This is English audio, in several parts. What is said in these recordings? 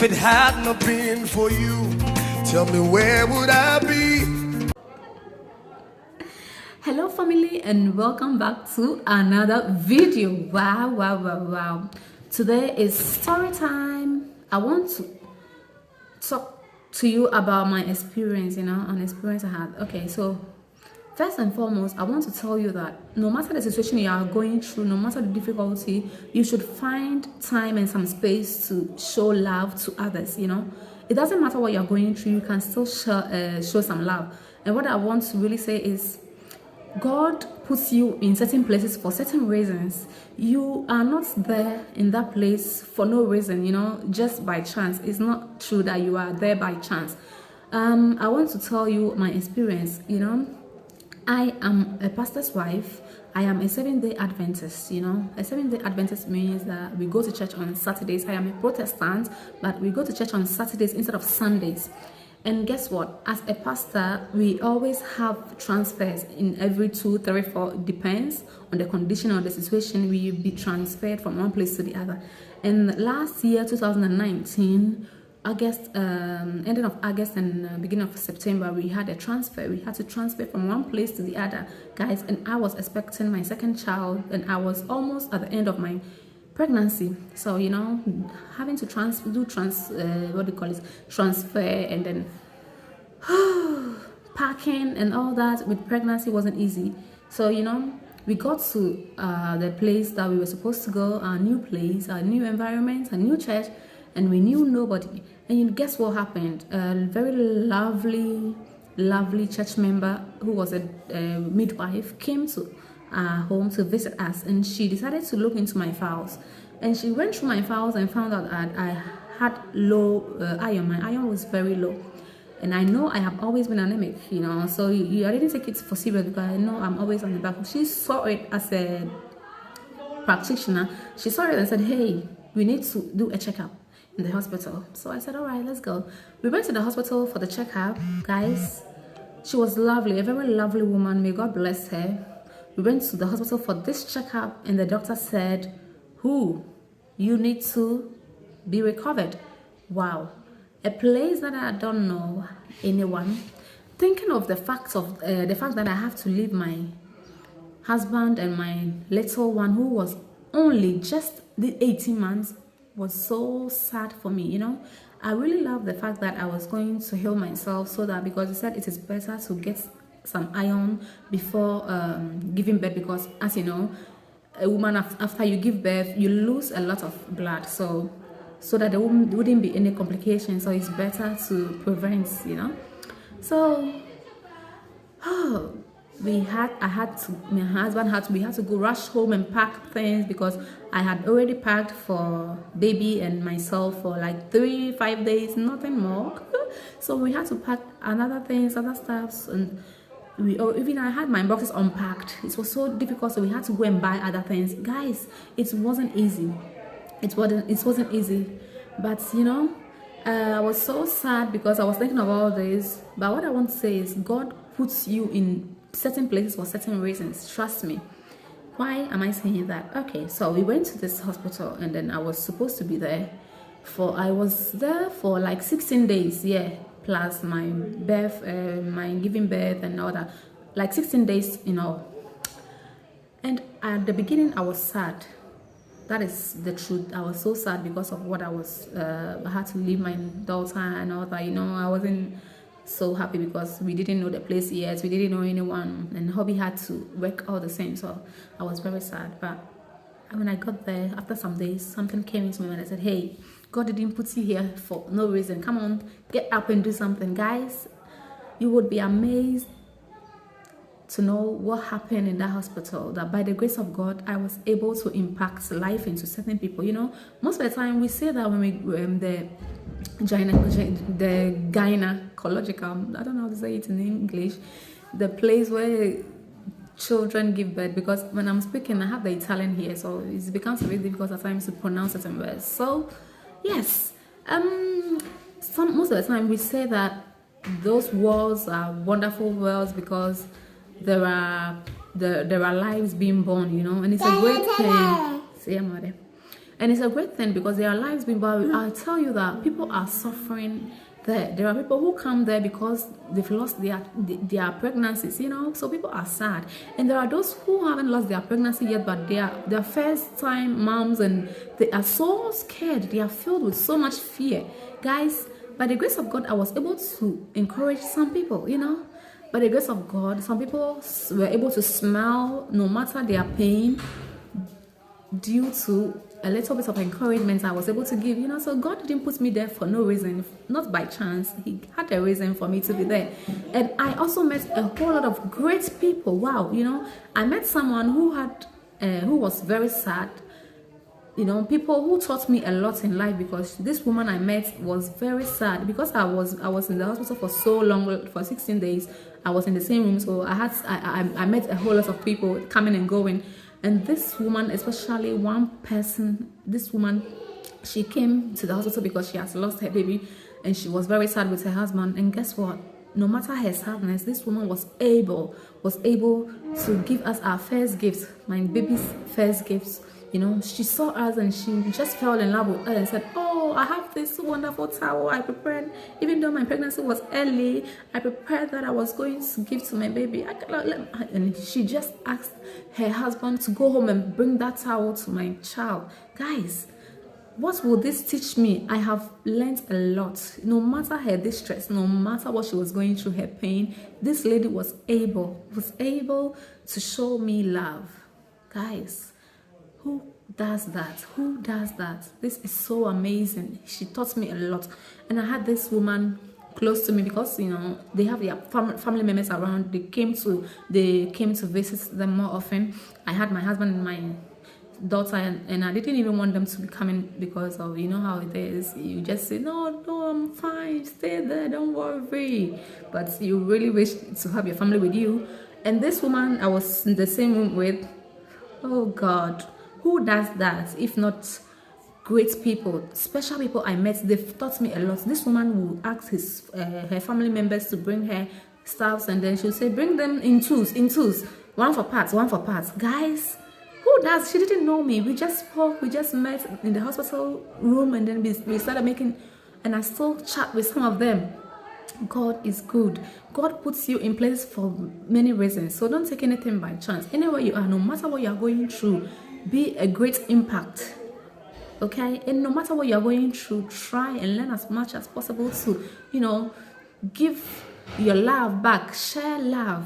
If it had not been for you, tell me where would I be? Hello family, and welcome back to another video. Wow. Today is story time. I want to talk to you about my experience, an experience I had. Okay, so first and foremost, I want to tell you that no matter the situation you are going through, no matter the difficulty, you should find time and some space to show love to others. It doesn't matter what you're going through, you can still show some love. And what I want to really say is, God puts you in certain places for certain reasons. You are not there in that place for no reason, just by chance. It's not true that you are there by chance. I want to tell you my experience. I am a pastor's wife. I am a 7-day Adventist. A 7-day Adventist means that we go to church on Saturdays. I am a Protestant, but we go to church on Saturdays instead of Sundays. And guess what? As a pastor, we always have transfers in every 2, 3, 4. It depends on the condition or the situation. We will be transferred from one place to the other. And last year, 2019, ending of August and beginning of September, we had a transfer. We had to transfer from one place to the other, guys. And I was expecting my second child, and I was almost at the end of my pregnancy. So having to transfer and then packing and all that with pregnancy wasn't easy. So we got to the place that we were supposed to go, our new place, our new environment, a new church, and we knew nobody. And guess what happened? A very lovely church member who was a midwife came to home to visit us, and she decided to look into my files. And she went through my files and found out that I had low iron. My iron was very low, and I know I have always been anemic, so I didn't take it for serious because I know I'm always on the back. She saw it as a practitioner. She saw it and said, hey, we need to do a checkup in the hospital. So I said, all right, let's go. We went to the hospital for the checkup, guys. She was lovely, a very lovely woman. May God bless her. We went to the hospital for this checkup, and the doctor said, you need to be recovered. Wow. A place that I don't know anyone. Thinking of the fact that I have to leave my husband and my little one, who was only just the 18 months, was so sad for me. I really love the fact that I was going to heal myself, so that, because he said it is better to get some iron before giving birth, because as you know, a woman after you give birth, you lose a lot of blood, so that there wouldn't be any complications. So it's better to prevent, so we had to go rush home and pack things, because I had already packed for baby and myself for like 3-5 days, nothing more. So we had to pack other stuffs, and I had my boxes unpacked. It was so difficult, so we had to go and buy other things. Guys, it wasn't easy. It wasn't easy, but I was so sad because I was thinking of all this. But what I want to say is, God puts you in certain places for certain reasons. Trust me. Why am I saying that? Okay, so we went to this hospital, and then I was supposed to be there I was there for like 16 days, plus my birth, my giving birth and all that, like 16 days, And at the beginning, I was sad. That is the truth. I was so sad because of what I had to leave my daughter and all that. I wasn't so happy because we didn't know the place yet. We didn't know anyone, and hubby had to work all the same. So I was very sad. But when I got there, after some days, something came into my mind. I said, hey, God didn't put you here for no reason. Come on, get up and do something. Guys, you would be amazed to know what happened in that hospital, that by the grace of God, I was able to impact life into certain people. Most of the time we say that when we the gynecological, I don't know how to say it in English, the place where children give birth, because when I'm speaking, I have the Italian here, so it becomes a bit difficult at times to pronounce certain words. So yes, most of the time we say that those words are wonderful words because there are lives being born, and it's a great thing. And it's a great thing because there are lives being, but I'll tell you that people are suffering there. There are people who come there because they've lost their pregnancies, so people are sad. And there are those who haven't lost their pregnancy yet, but they are their first time moms, and they are so scared. They are filled with so much fear. Guys, by the grace of God, I was able to encourage some people, by the grace of God, some people were able to smile no matter their pain, due to a little bit of encouragement I was able to give, so God didn't put me there for no reason, not by chance. He had a reason for me to be there. And I also met a whole lot of great people. Wow, I met someone who was very sad, people who taught me a lot in life, because this woman I met was very sad because I was in the hospital for so long, for 16 days. I was in the same room, so I met a whole lot of people coming and going. And this woman, especially one person, she came to the hospital because she has lost her baby, and she was very sad with her husband. And guess what? No matter her sadness, this woman was able to give us our first gifts, my baby's first gifts. She saw us and she just fell in love with us and said, "Oh, I have this wonderful towel I prepared. Even though my pregnancy was early, I prepared that I was going to give to my baby." And she just asked her husband to go home and bring that towel to my child. Guys, what will this teach me? I have learned a lot. No matter her distress, no matter what she was going through, her pain, this lady was able to show me love. Guys, who does that? This is so amazing. She taught me a lot. And I had this woman close to me because they have their family members around. They came to visit them more often. I had my husband and my daughter, and I didn't even want them to be coming because of how it is. You just say, no, I'm fine, stay there, don't worry. But you really wish to have your family with you. And this woman I was in the same room with, oh God, who does that if not great people, special people I met? They've taught me a lot. This woman will ask her family members to bring her stuffs, and then she'll say, bring them in twos, one for parts. Guys, who does? She didn't know me. We just spoke, we just met in the hospital room, and then we started making, and I still chat with some of them. God is good. God puts you in place for many reasons, so don't take anything by chance. Anywhere you are, no matter what you are going through, be a great impact, okay? And no matter what you're going through, try and learn as much as possible to, give your love back, share love,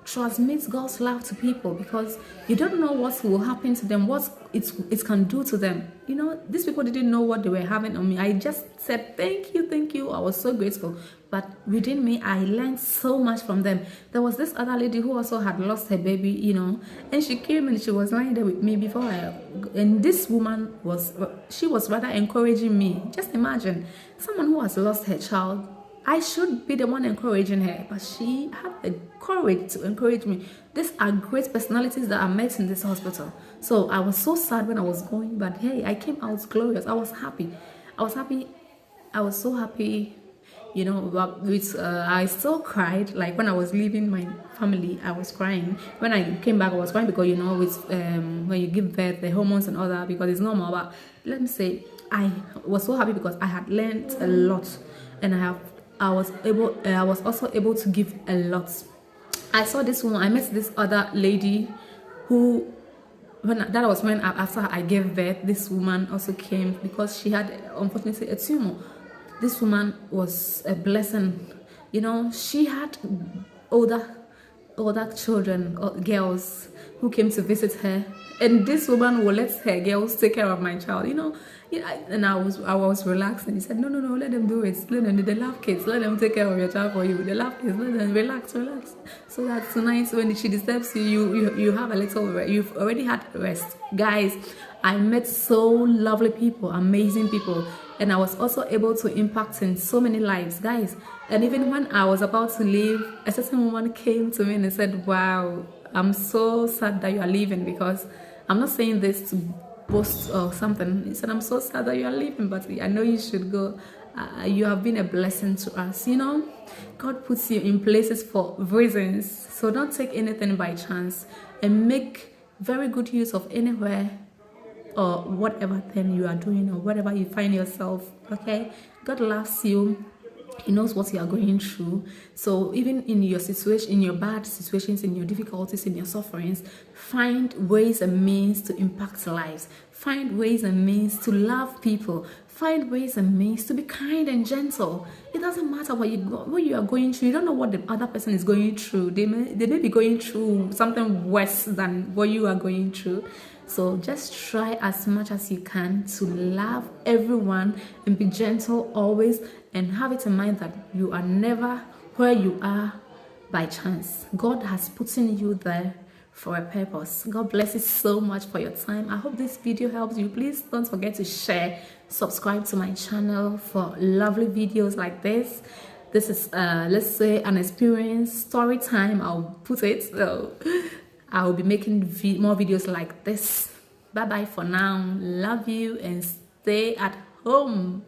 transmit God's love to people, because you don't know what will happen to them, what it can do to them. These people didn't know what they were having on me. I just said, thank you. I was so grateful. But within me, I learned so much from them. There was this other lady who also had lost her baby, and she came and she was lying there with me before and this woman was rather encouraging me. Just imagine, someone who has lost her child, I should be the one encouraging her, but she had the courage to encourage me. These are great personalities that I met in this hospital. So I was so sad when I was going, but hey, I came out glorious. I was happy. I was so happy. I still cried. Like when I was leaving my family, I was crying. When I came back, I was crying because with when you give birth, the hormones and all that, because it's normal. But let me say, I was so happy because I had learned a lot, and I was also able to give a lot. I saw this woman. I met this other lady who, after I gave birth, this woman also came because she had, unfortunately, a tumor. This woman was a blessing. She had older children, or girls, who came to visit her, and this woman will let her girls take care of my child. And I was relaxed, and he said, no, let them do it. They love kids. Let them take care of your child for you. They love kids. Let them relax. So that tonight, when she disturbs you have a little. You've already had rest, guys. I met so lovely people, amazing people, and I was also able to impact in so many lives, guys. And even when I was about to leave, a certain woman came to me and said, "Wow, I'm so sad that you are leaving," because I'm not saying this to boast or something. He said, "I'm so sad that you are leaving, but I know you should go. You have been a blessing to us." God puts you in places for reasons, so don't take anything by chance, and make very good use of anywhere or whatever thing you are doing or whatever you find yourself. Okay, God loves you. He knows what you are going through. So even in your situation, in your bad situations, in your difficulties, in your sufferings, find ways and means to impact lives. Find ways and means to love people. Find ways and means to be kind and gentle. It doesn't matter what you are going through. You don't know what the other person is going through. They may be going through something worse than what you are going through. So just try as much as you can to love everyone and be gentle always, and have it in mind that you are never where you are by chance. God has put in you there for a purpose. God bless you so much for your time. I hope this video helps you. Please don't forget to share, subscribe to my channel for lovely videos like this. This is let's say an experience story time, I'll put it. So I will be making more videos like this. Bye bye for now. Love you and stay at home.